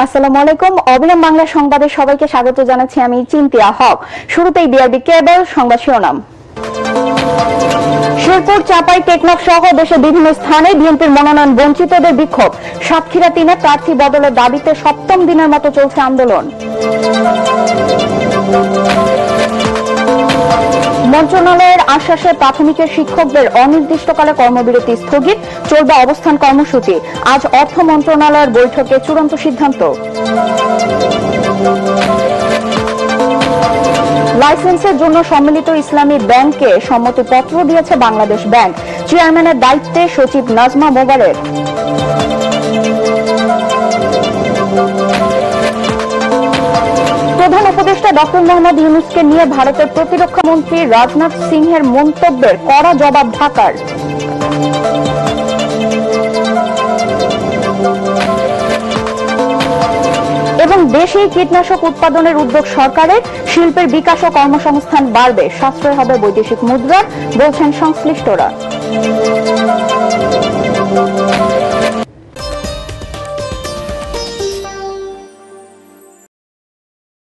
আসসালামু আলাইকুম। অবিরাম বাংলা সংবাদে সবাইকে স্বাগত জানাচ্ছি আমি চিন্তিয়া হক। শুরুতেই বিআরবি কেবল সংবাদ শিরোনাম। শেরপুর, চাপাই, টেকনাফ সহ দেশের বিভিন্ন স্থানে বিএনপির মনোনয়ন বঞ্চিতদের বিক্ষোভ। সাতক্ষীরা 3-এ প্রার্থী বদলের দাবিতে সপ্তম দিনের মতো চলছে আন্দোলন। মন্ত্রণালয়ের আশ্বাসে প্রাথমিকের শিক্ষকদের অনির্দিষ্টকালে কর্মবিরতি স্থগিত, চলবে অবস্থান কর্মসূচি। আজ অর্থ মন্ত্রণালয়ের বৈঠকে চূড়ান্ত সিদ্ধান্ত। লাইসেন্সের জন্য সম্মিলিত ইসলামী ব্যাংকে সম্মতিপত্র দিয়েছে বাংলাদেশ ব্যাংক। চেয়ারম্যানের দায়িত্বে সচিব নাজমা মোবারক। প্রধান উপদেষ্টা ডক্টর মোহাম্মদ ইউনূসকে নিয়ে ভারতের প্রতিরক্ষা মন্ত্রী রাজনাথ সিংহের মন্তব্যের কড়া জবাব ঢাকার। এবং দেশেই কীটনাশক উৎপাদনের উদ্যোগ সরকারের, শিল্পের বিকাশ ও কর্মসংস্থান বাড়বে, সাশ্রয় হবে বৈদেশিক মুদ্রার, বলছেন সংশ্লিষ্টরা।